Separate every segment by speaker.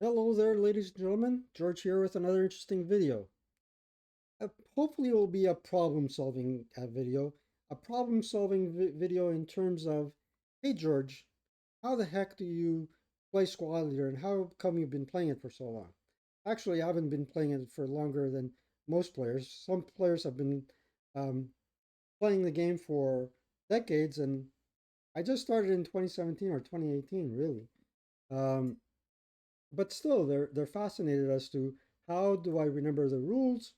Speaker 1: Hello there, ladies and gentlemen. George here with another interesting video. Hopefully it will be a problem-solving video. A problem-solving video in terms of, hey George, how the heck do you play Squad Leader and how come you've been playing it for so long? Actually, I haven't been playing it for longer than most players. Some players have been um, playing the game for decades, and I just started in 2017 or 2018, really. Um, but still, they're fascinated as to how do I remember the rules,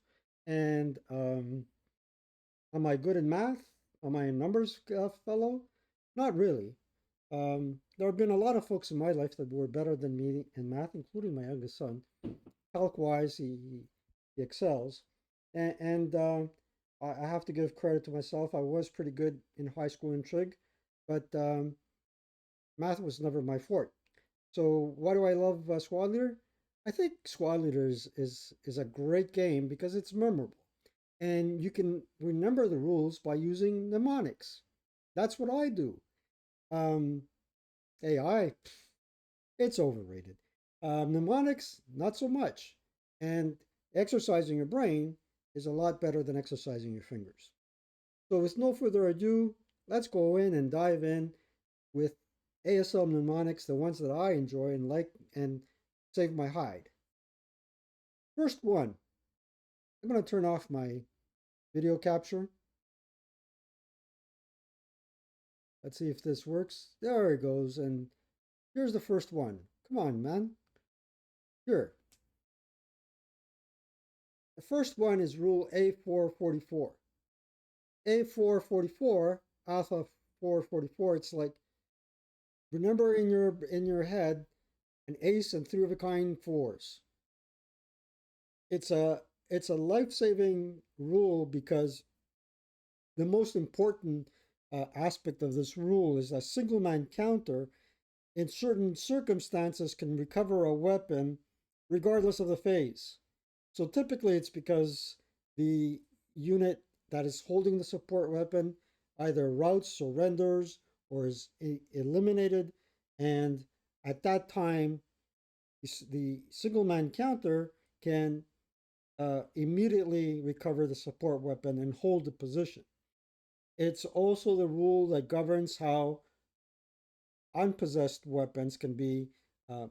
Speaker 1: and am I good in math? Am I a numbers fellow? Not really. There have been a lot of folks in my life that were better than me in math, including my youngest son. Calc-wise, he excels, and I have to give credit to myself. I was pretty good in high school in trig, but math was never my forte. So why do I love Squad Leader? I think Squad Leader is a great game because it's memorable, and you can remember the rules by using mnemonics. That's what I do. Um, AI, it's overrated. Mnemonics, not so much. And exercising your brain is a lot better than exercising your fingers. So with no further ado, let's go in and dive in with ASL mnemonics, the ones that I enjoy and like and save my hide. First one, I'm going to turn off my video capture. Let's see if this works. There it goes. And here's the first one. Come on, man. Here. The first one is rule A444. A444, alpha 444, it's like remember in your head an ace and three of a kind fours. It's a life-saving rule because the most important aspect of this rule is a single man counter in certain circumstances can recover a weapon regardless of the phase. So typically it's because the unit that is holding the support weapon either routes, surrenders, or is eliminated, and at that time the single man counter can immediately recover the support weapon and hold the position. It's also the rule that governs how unpossessed weapons can be uh,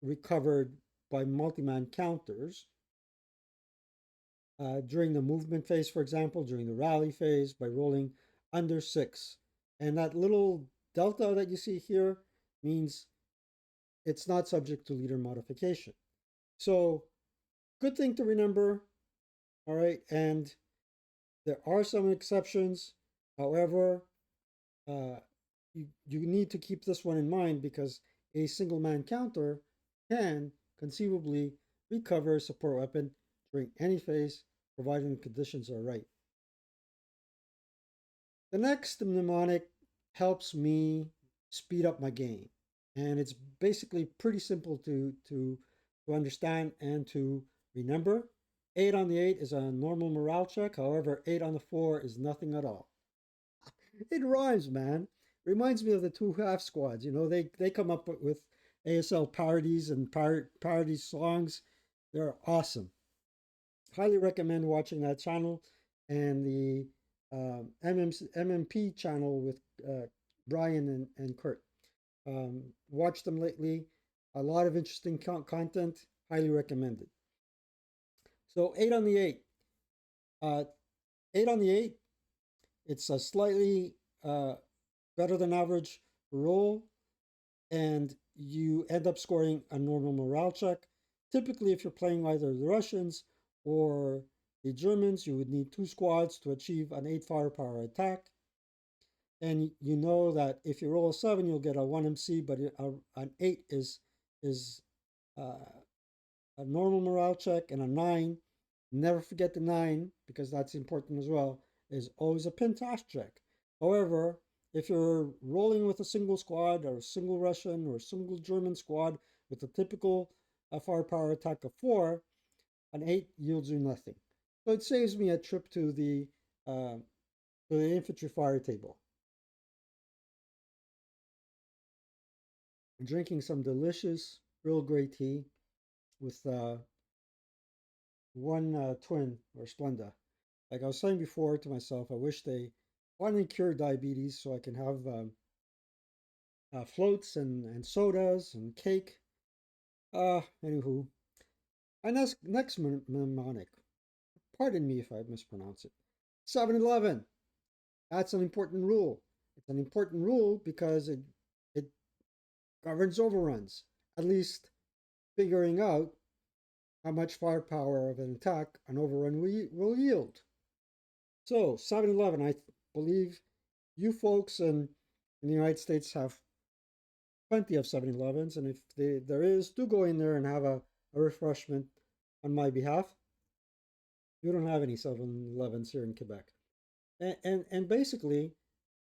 Speaker 1: recovered by multi-man counters during the movement phase, for example, during the rally phase by rolling under 6. And that little delta that you see here means it's not subject to leader modification. So good thing to remember, all right? And there are some exceptions. However, uh, you need to keep this one in mind because a single man counter can conceivably recover a support weapon during any phase, providing the conditions are right. The next mnemonic helps me speed up my game, and it's basically pretty simple to understand and to remember. 8 on the 8 is a normal morale check. However, 8 on the 4 is nothing at all. It rhymes, man. Reminds me of the two half squads. You know, they come up with ASL parodies and parody songs. They're awesome. Highly recommend watching that channel and the MMP channel with Brian and Kurt. Watched them lately. A lot of interesting content. Highly recommended. So 8 on the 8. Uh, 8 on the 8. It's a slightly better than average roll, and you end up scoring a normal morale check. Typically, if you're playing either the Russians or the Germans, you would need 2 squads to achieve an 8 firepower attack. And you know that if you roll a 7, you'll get a 1 MC, but an 8 is a normal morale check, and a 9, never forget the 9 because that's important as well, is always a pintash check. However, if you're rolling with a single squad or a single Russian or a single German squad with a typical firepower attack of 4, an 8 yields you nothing. So it saves me a trip to the infantry fire table. I'm drinking some delicious Earl Grey tea. with one twin or Splenda. Like I was saying before to myself, I wish they finally cured diabetes so I can have floats and sodas and cake. Anywho, my next mnemonic. Pardon me if I mispronounce it. 7-Eleven. That's an important rule. It's an important rule because it governs overruns. At least figuring out how much firepower of an attack an overrun will yield. So 7-Eleven, I believe you folks in the United States have plenty of 7-Elevens, and if there is, do go in there and have a refreshment on my behalf. You don't have any 7-Elevens here in Quebec. And basically,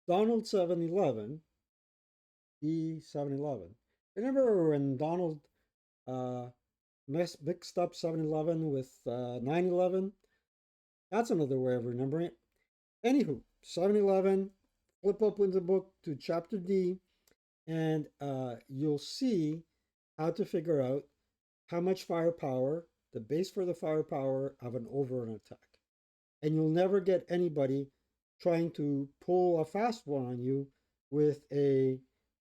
Speaker 1: Donald 7-Eleven, the 7-Eleven. Remember when Donald uh, mixed up 7-Eleven with 9-11? That's another way of remembering it. Anywho, 7-Eleven, flip open the book to chapter D, and you'll see how to figure out how much firepower, the base for the firepower of an overrun attack. And you'll never get anybody trying to pull a fast one on you with a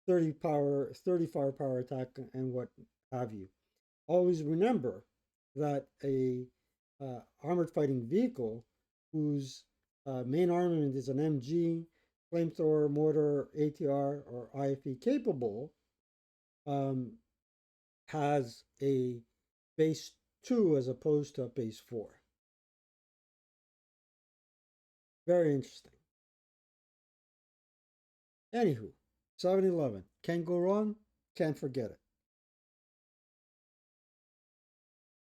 Speaker 1: 30 firepower attack and what have you. Always remember that a armored fighting vehicle whose main armament is an MG, flamethrower, mortar, ATR, or IFE capable um, has a base 2 as opposed to a base 4. Very interesting. Anywho, 7-Eleven. Can't go wrong, can't forget it.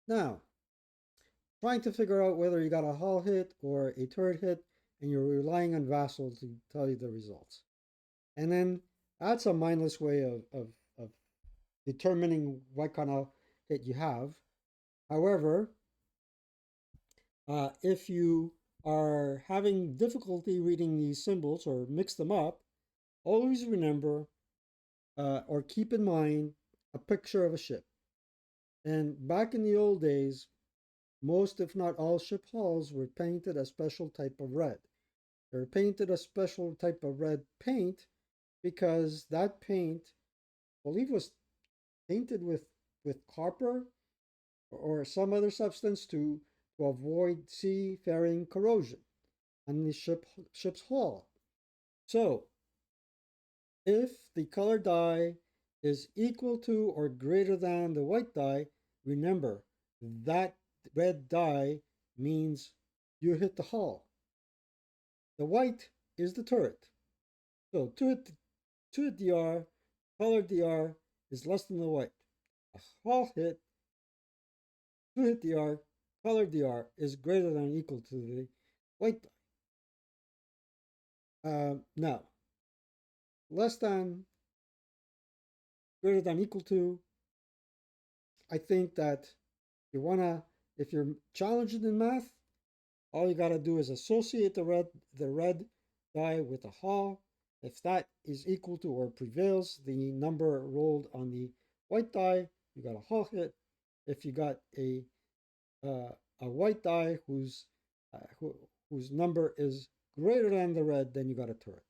Speaker 1: Now, trying to figure out whether you got a hull hit or a turret hit, and you're relying on Vassal to tell you the results. And then that's a mindless way of determining what kind of hit you have. However, if you are having difficulty reading these symbols or mix them up, always remember or keep in mind a picture of a ship. And back in the old days, most, if not all, ship hulls were painted a special type of red. They were painted a special type of red paint because that paint, I believe, was painted with copper or some other substance to avoid seafaring corrosion on the ship's hull. So, if the color dye is equal to or greater than the white dye, remember that red dye means you hit the hull. The white is the turret. So to hit DR, color DR is less than the white. A hull hit, to hit DR, color DR is greater than or equal to the white dye. Now, less than, greater than, equal to, I think that if you're challenged in math, all you got to do is associate the red die with a hull. If that is equal to or prevails the number rolled on the white die, you got a hull hit. If you got a white die whose number is greater than the red, then you got a turret.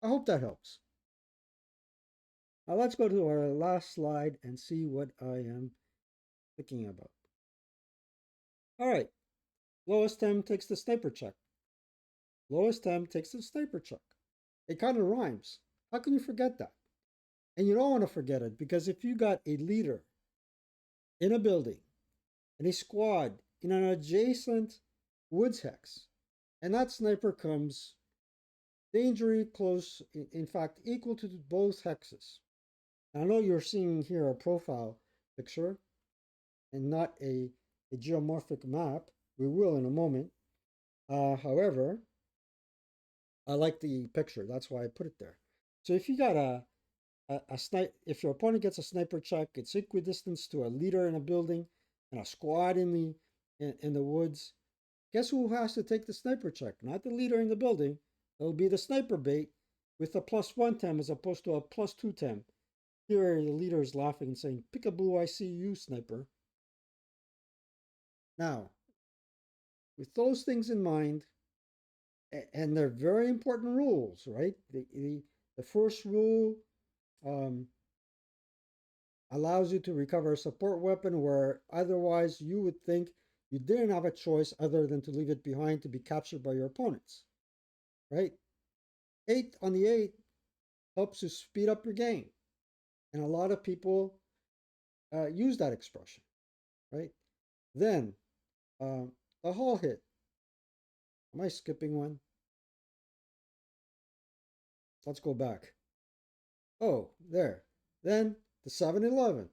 Speaker 1: I hope that helps. Now let's go to our last slide and see what I am thinking about. All right, lowest tem takes the sniper check. Lowest tem takes the sniper check. It kind of rhymes. How can you forget that? And you don't want to forget it because if you got a leader in a building and a squad in an adjacent woods hex, and that sniper comes dangerously close, in fact, equal to both hexes. I know you're seeing here a profile picture and not a geomorphic map. We will in a moment. However, I like the picture. That's why I put it there. So if you got if your opponent gets a sniper check, it's equidistant to a leader in a building and a squad in the woods. Guess who has to take the sniper check? Not the leader in the building. It'll be the sniper bait with a +1 tem as opposed to a +2 tem. Here the leader is laughing and saying, "Peekaboo, I see you, sniper." Now, with those things in mind, and they're very important rules, right? The first rule um, allows you to recover a support weapon where otherwise you would think you didn't have a choice other than to leave it behind to be captured by your opponents, right? 8 on the 8 helps you speed up your game. And a lot of people use that expression, right? Then, uh, a hall hit. Am I skipping one? Let's go back. Oh, there. Then the 7-11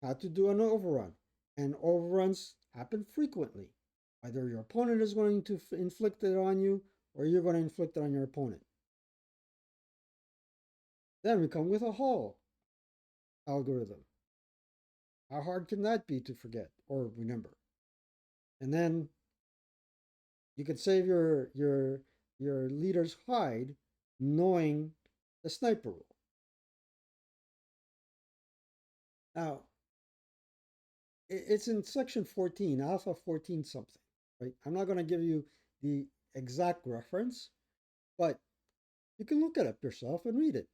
Speaker 1: had to do an overrun. And overruns happen frequently. Either your opponent is going to inflict it on you or you're going to inflict it on your opponent. Then we come with a hall algorithm. How hard can that be to forget or remember? And then you can save your leader's hide knowing the sniper rule. Now, it's in section 14, alpha 14 something, right? I'm not going to give you the exact reference, but you can look it up yourself and read it.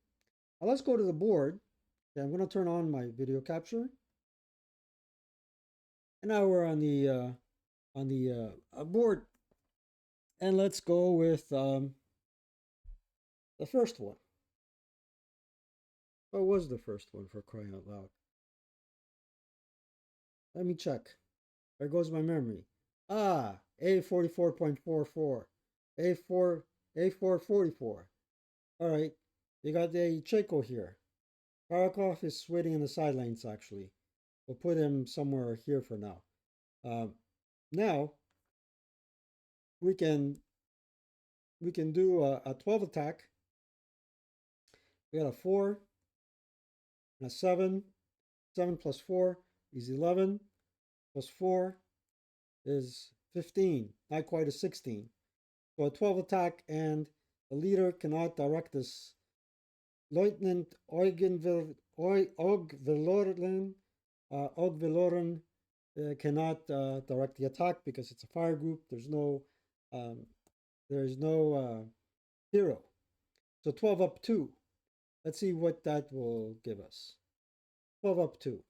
Speaker 1: Now let's go to the board. Okay, I'm going to turn on my video capture. And now we're on the board. And let's go with the first one. What was the first one, for crying out loud? Let me check. There goes my memory. A44.44. A4, A444. All right. You got the Checo here. Karakov is waiting in the sidelines, actually. We'll put him somewhere here for now. Now, we can do a 12 attack. We got a 4 and a 7. 7 plus 4 is 11. Plus 4 is 15. Not quite a 16. So a 12 attack, and the leader cannot direct this. Lieutenant Ogveloren cannot direct the attack because it's a fire group. Um, there's no hero. So 12 up 2. Let's see what that will give us. 12 up 2.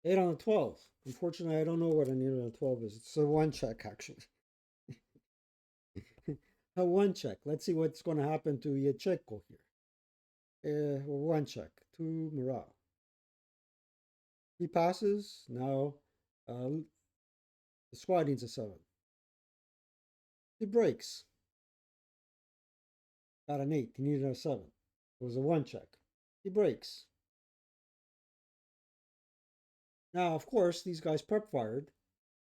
Speaker 1: 8 on the 12. Unfortunately, I don't know what an 8 on the 12 is. It's a 1 check, actually. A 1 check. Let's see what's going to happen to Yecheko here. 1 check. 2 morale. He passes. Now the squad needs a 7. He breaks. Got an 8. He needed a 7. It was a 1 check. He breaks. Now, of course, these guys prep fired.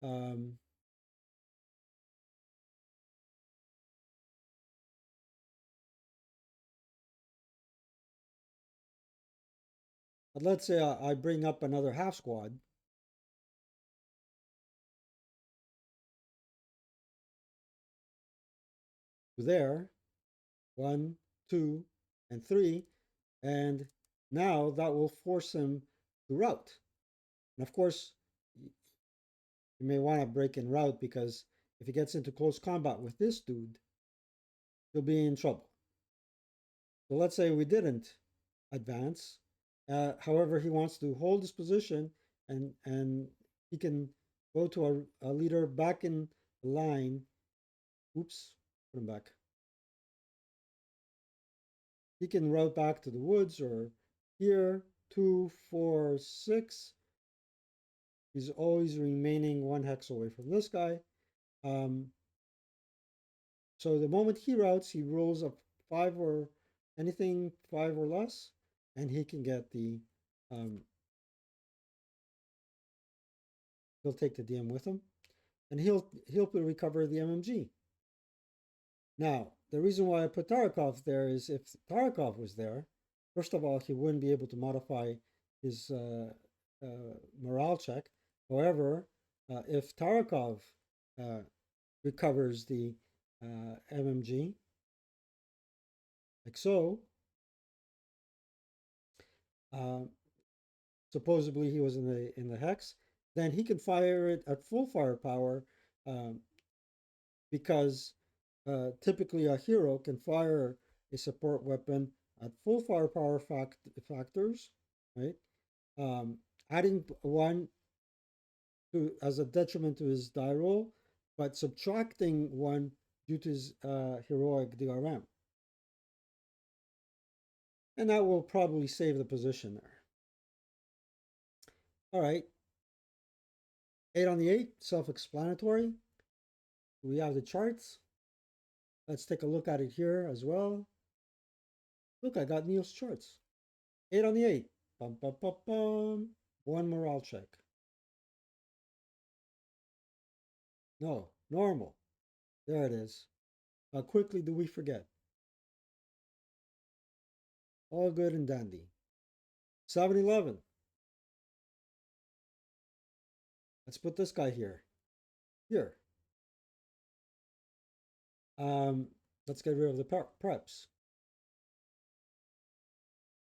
Speaker 1: Um, but let's say I bring up another half squad. There. 1, 2, and 3. And now that will force him to route. And of course, you may want to break in route because if he gets into close combat with this dude, he'll be in trouble. So let's say we didn't advance. However, he wants to hold his position, and he can go to a leader back in the line. Oops, put him back. He can route back to the woods or here, 2, 4, 6. He's always remaining 1 hex away from this guy. So the moment he routes, he rolls a 5 or anything 5 or less, and he can get the, he'll take the DM with him, and he'll recover the MMG. Now, the reason why I put Tarakov there is if Tarakov was there, first of all, he wouldn't be able to modify his morale check. However, if Tarakov recovers the MMG, like so, Uh, Supposedly he was in the hex. Then he can fire it at full firepower, um, because typically a hero can fire a support weapon at full firepower factors, right? Um, Adding one to as a detriment to his die roll, but subtracting one due to his heroic DRM, and that will probably save the position there. All right, 8 on the 8, self-explanatory. We have the charts. Let's take a look at it here as well. Look, I got Neil's charts. 8 on the 8. Bum, bum, bum, bum. One morale check. No, normal. There it is. How quickly do we forget? All good and dandy. 7-11. Let's put this guy here. Here. Um, let's get rid of the preps.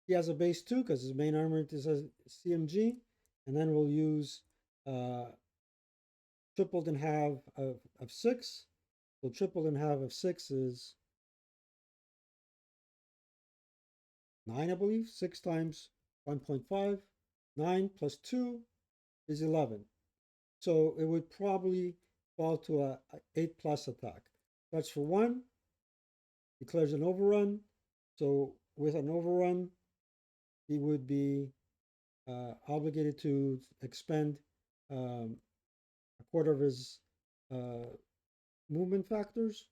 Speaker 1: He has a base 2 because his main armor is a CMG. And then we'll use tripled in half of 6. So tripled in half of 6 is 9, I believe. 6 times 1.5. 9 plus 2 is 11. So it would probably fall to a 8 plus attack. That's for 1. Declares an overrun. So with an overrun, he would be obligated to expend a quarter of his uh, movement factors.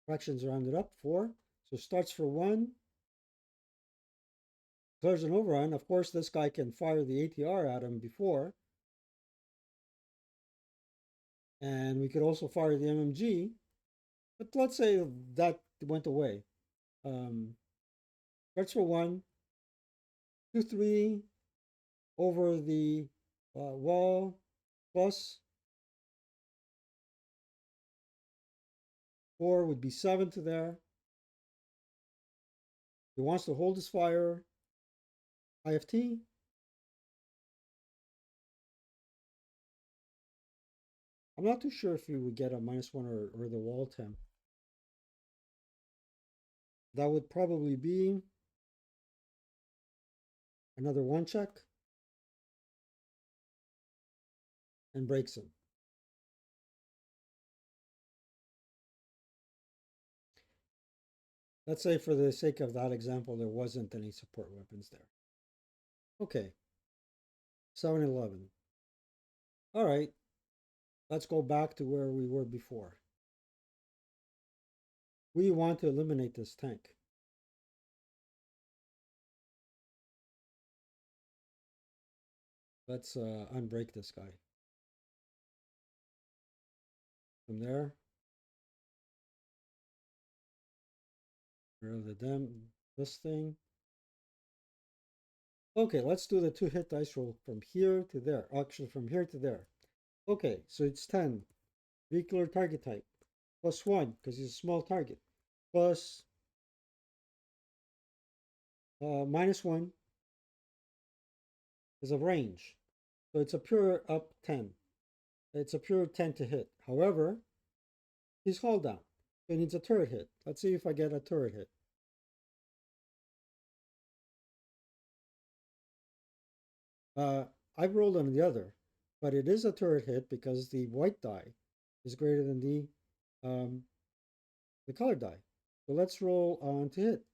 Speaker 1: Fractions rounded up, 4. So starts for 1. Declares an overrun. Of course, this guy can fire the ATR at him before. And we could also fire the MMG. But let's say that went away. Starts for 1. 2, 3 over the wall plus 4 would be 7 to there. He wants to hold his fire. IFT. I'm not too sure if you would get a -1 or the wall temp. That would probably be another 1 check and breaks him. Let's say for the sake of that example, there wasn't any support weapons there. Okay, 7-11. All right, let's go back to where we were before. We want to eliminate this tank. Let's unbreak this guy. From there, rid of this thing. Okay, let's do the 2-hit dice roll from here to there. Actually, from here to there. Okay, so it's 10. Vehicular target type. Plus 1, because he's a small target. Plus -1 is a range. So it's a pure up 10. It's a pure 10 to hit. However, he's hull down. So he needs a turret hit. Let's see if I get a turret hit. I've rolled on the other, but it is a turret hit because the white die is greater than the colored die. So let's roll on to hit.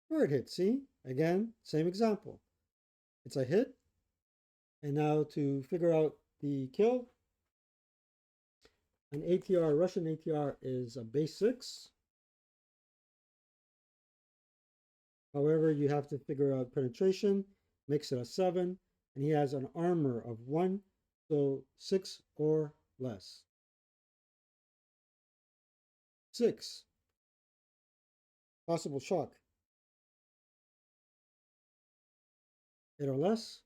Speaker 1: Turret hit, see? Again, same example. It's a hit. And now to figure out the kill, an ATR, Russian ATR is a base 6. However, you have to figure out penetration, makes it a 7, and he has an armor of 1, so 6 or less. 6. Possible shock. 8 or less.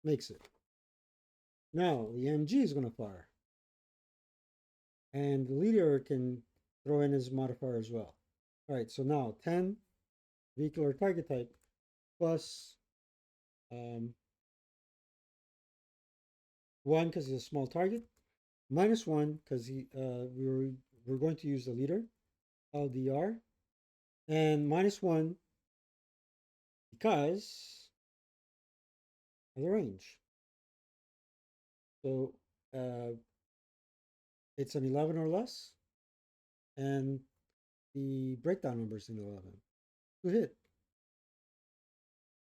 Speaker 1: Makes it. Now, the MG is going to fire. And the leader can throw in his modifier as well. All right, so now 10 vehicular target type plus 1 because he's a small target, minus 1 because we're going to use the leader, LDR, and minus 1 because of the range. So it's an 11 or less, and the breakdown number is an 11 to hit.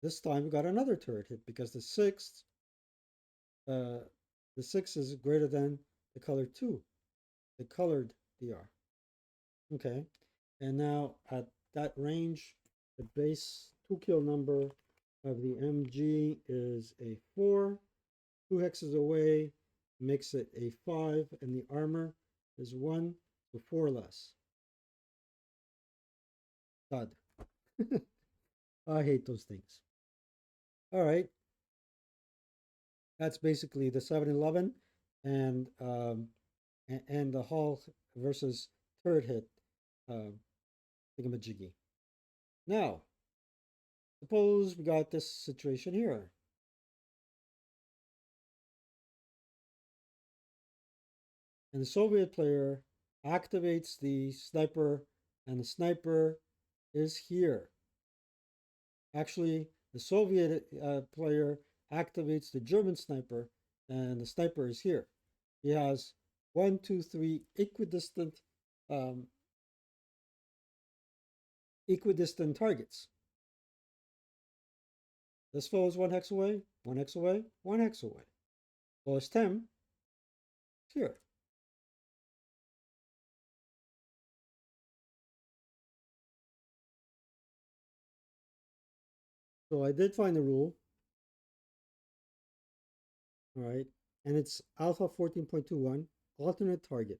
Speaker 1: This time we got another turret hit because uh, the 6 is greater than the color 2, the colored DR. Okay, and now at that range, the base 2-kill number of the MG is a 4. 2 hexes away makes it a 5, and the armor is 1, so 4 less. Dud. I hate those things. All right, that's basically the 7-11 and the Hall versus turret hit thingamajiggy. Now, suppose we got this situation here. And the Soviet player activates the sniper, and the sniper is here. Actually, the Soviet player activates the German sniper, and the sniper is here. He has 1, 2, 3 equidistant targets. This foe is 1 hex away, 1 hex away, 1 hex away. Lowest tem is here. So I did find the rule. All right, and it's alpha 14.21, alternate target.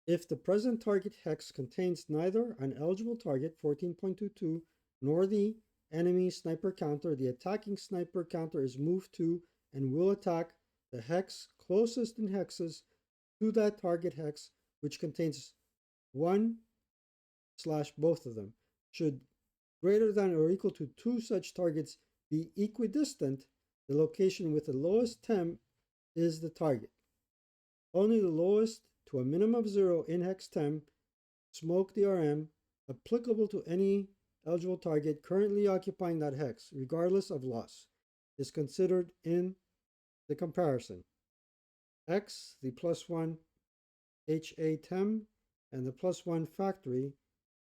Speaker 1: If the present target hex contains neither an eligible target, 14.22, nor the enemy sniper counter, the attacking sniper counter is moved to and will attack the hex closest in hexes to that target hex, which contains one slash both of them. Should greater than or equal to 2 such targets be equidistant, the location with the lowest tem is the target. Only the lowest to a minimum of 0 in hex tem smoke DRM applicable to any eligible target currently occupying that hex, regardless of loss, is considered in the comparison. X, the +1 HA tem, and the +1 factory,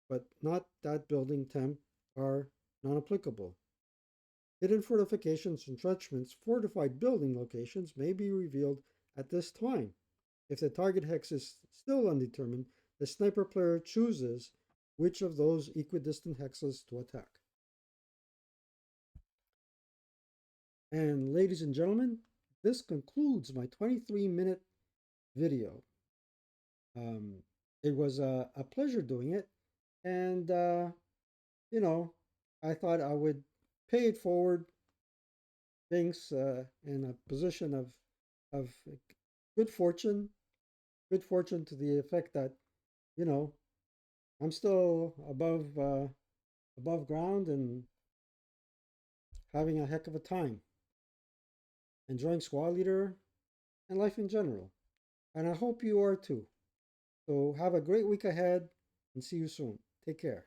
Speaker 1: but not that building tem, are non-applicable. Hidden fortifications, entrenchments, fortified building locations may be revealed at this time. If the target hex is still undetermined, the sniper player chooses which of those equidistant hexes to attack. And ladies and gentlemen, this concludes my 23-minute video. It was a pleasure doing it, and you know, I thought I would pay it forward, things in a position of good fortune, to the effect that, you know, I'm still above ground and having a heck of a time, enjoying squad leader and life in general. And I hope you are too. So have a great week ahead and see you soon. Take care.